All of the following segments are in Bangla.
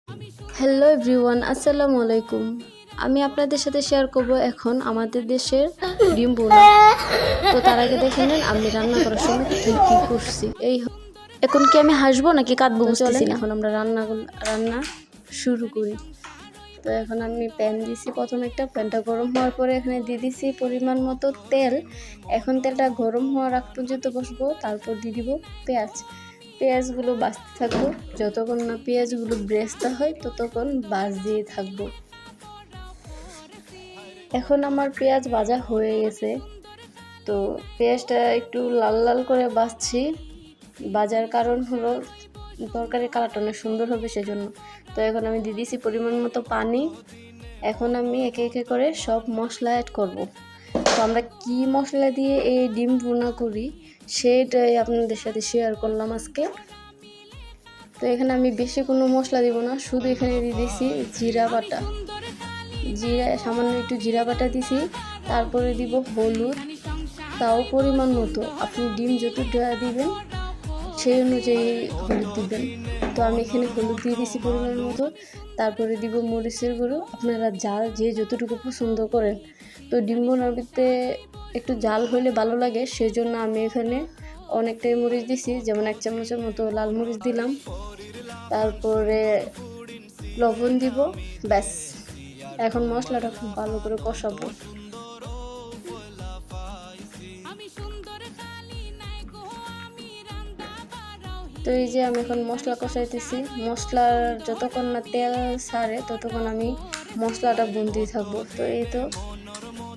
হ্যালো এভরিওয়ান, আসসালামু আলাইকুম। আমি আপনাদের সাথে শেয়ার করব এখন আমাদের দেশের ডিম ভুনা। তো তার আগে দেখে নেন আমি রান্না করার সময় কি কি করছি। এখন কি আমি হাসবো নাকি কাঁদবো বুঝতেছি না। এখন আমরা রান্না শুরু করি। তো এখন আমি প্যান দিছি, প্রথমে একটা প্যানটা গরম হওয়ার পরে এখানে দিয়ে দিছি পরিমাণ মতো তেল। এখন তেলটা গরম হওয়ার আগ পর্যন্ত বসবো, তারপর দিয়ে দিব পেঁয়াজগুলো ভাজতে থাকবো। যতক্ষণ না পেঁয়াজগুলো ব্রেস্তা হয় ততক্ষণ দিয়ে থাকবো। এখন আমার পেঁয়াজ ভাজা হয়ে গেছে, তো পেঁয়াজটা একটু লাল লাল করে ভাজছি। ভাজার কারণ হলো তরকারির কালারটা অনেক সুন্দর হবে সেজন্য। তো এখন আমি দিয়ে দিয়েছি পরিমাণ মতো পানি। এখন আমি একে একে করে সব মশলা অ্যাড করব। তো আমরা কি মশলা দিয়ে এই ডিম ভুনা করি সেটাই আপনাদের সাথে শেয়ার করলাম আজকে। তো এখানে আমি বেশি কোনো মশলা দিব না, শুধু এখানে দিয়ে দিয়েছি জিরা বাটা, সামান্য একটু জিরা বাটা দিছি। তারপরে দিব হলুদ, তাও পরিমাণ মতো। আপনি ডিম যতটা দিবেন সেই অনুযায়ী হলুদ দিবেন। তো আমি এখানে হলুদ দিয়ে দিছি পরিমাণ মতো। তারপরে দিব মরিচের গুঁড়ো, আপনারা জাল যে যতটুকু পছন্দ করেন। তো ডিম ভুনাতে একটু জাল হলে ভালো লাগে, সেজন্য আমি এখানে অনেকটাই মরিচ দিছি, যেমন 1 চামচের মতো লাল মরিচ দিলাম। তারপরে লবণ দিব, ব্যাস। এখন মশলাটা খুব ভালো করে কষাবো। তো এই যে আমি এখন মশলা কষাইতেছি, মশলার যতক্ষণ না তেল ছাড়ে ততক্ষণ আমি মশলাটা ভুনতেই থাকবো। তো এই তো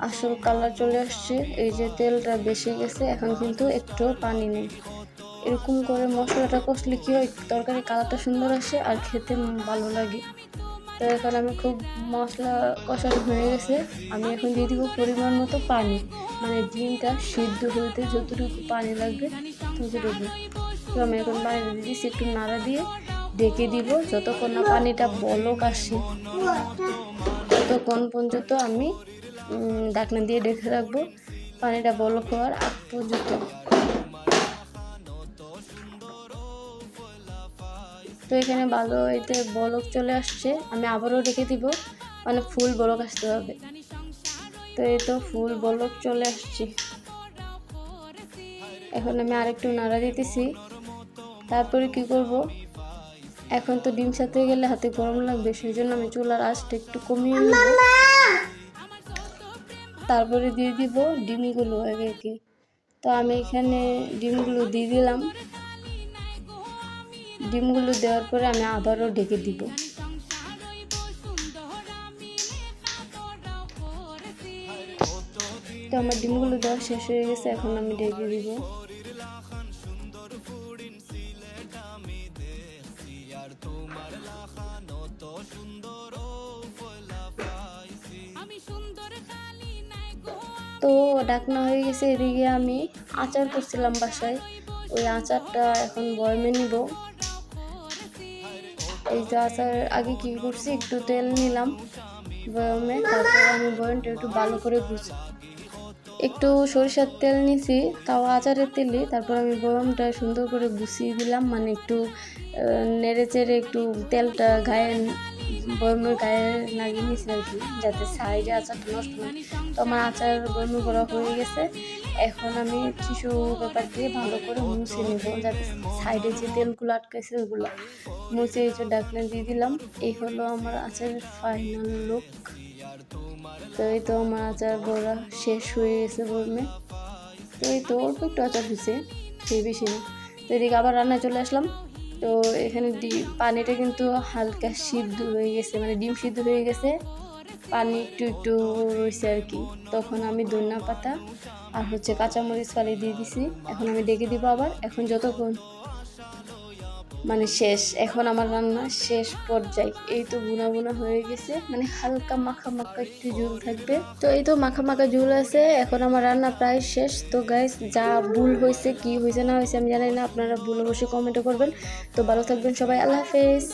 আসল কালার চলে আসছে, এই যে তেলটা বেশি গেছে, এখন কিন্তু একটু পানি নেই। এরকম করে মশলাটা কষলে কি হয়, তরকারির কালারটা সুন্দর আসে আর খেতে ভালো লাগে। তো এখন আমি খুব মশলা কষানো হয়ে গেছে, আমি এখন দিয়ে দিব পরিমাণ মতো পানি, মানে ডিমটা সিদ্ধ হতে যতটুকু পানি লাগবে ততটুকু। তো আমি এখন পানি দিয়ে দিচ্ছি, একটু নাড়া দিয়ে ঢেকে দিব যতক্ষণ না পানিটা বলক আসে, ততক্ষণ পর্যন্ত আমি ঢাকনা দিয়ে ঢেকে রাখবো পানিটা বলক হওয়ার আগ পর্যন্ত। তো এখানে ভালো এতে বলক চলে আসছে, আমি আবারও রেখে দিব, মানে ফুল বলক আসতে হবে। তো এই তো ফুল বলক চলে আসছে, এখন আমি আরেকটু নাড়া দিতেছি। তারপরে কি করব, এখন তো ডিম সাথে গেলে হাতে গরম লাগবে, সেই জন্য আমি চুলার আঁচটা একটু কমিয়ে নেব। তারপরে দিয়ে দিব ডিমগুলো একে একে। তো আমি এখানে ডিমগুলো দিয়ে দিলাম। ডিমগুলো দেওয়ার পরে আমি আবারও ঢেকে দিব। তো আমার ডিমগুলো দেওয়া শেষ হয়ে গেছে, এখন আমি ঢেকে দিব। তো ঢাকনা হয়ে গেছে। এদিকে আমি আচার করছিলাম বাসায়, ওই আচারটা এখন বয়মে নিব। এই যে আচার আগে কি করছি, একটু তেল নিলাম বয়মে, তারপর আমি বয়মটা একটু ভালো করে একটু সরিষার তেল নিছি, তাও আচারের তেলই। তারপর আমি বয়মটা সুন্দর করে গুছিয়ে দিলাম, মানে একটু নেড়ে চেড়ে একটু তেলটা বয়মের গায়ে লাগিয়ে নিয়েছি আর কি, যাতে সাইডে আচারটা নষ্ট হয়। তো আমার আচার বয়মে করা হয়ে গেছে। এখন আমি টিস্যু পেপার দিয়ে ভালো করে মুছে নেব, যাতে সাইডে যে তেলগুলো আটকাইছে ওগুলো মুছে এই যে ঢাকনা দিয়ে দিলাম। এই হলো আমার আচারের ফাইনাল লুক। তো এই তো আমার আচার বড়া শেষ হয়ে গেছে বয়মে। তো এই তো অল্প একটু আচার হয়েছে, সেই বেশি না। তো এদিকে আবার রান্নায় চলে আসলাম। তো এখানে পানিটা কিন্তু হালকা সিদ্ধ হয়ে গেছে, মানে ডিম সিদ্ধ হয়ে গেছে, পানি একটু একটু রয়েছে আর কি। তখন আমি ধনিয়া পাতা আর কাঁচামরিচ ফালি দিয়ে দিছি। এখন আমি ডেকে দিব আবার। এখন যতক্ষণ মানে শেষ, এখন আমার রান্না শেষ পর্যায়ে। এই তো বুনা বুনা হয়ে গেছে, মানে হালকা মাখা মাখা একটু ঝোল থাকবে। তো এই তো মাখা মাখা ঝোল আছে, এখন আমার রান্না প্রায় শেষ। তো গাইস, যা ভুল হয়েছে কি হয়েছে না হয়েছে আমি জানি না, আপনারা ভুল অবশ্যই কমেন্টে করবেন। তো ভালো থাকবেন সবাই, আল্লাহ হাফেজ।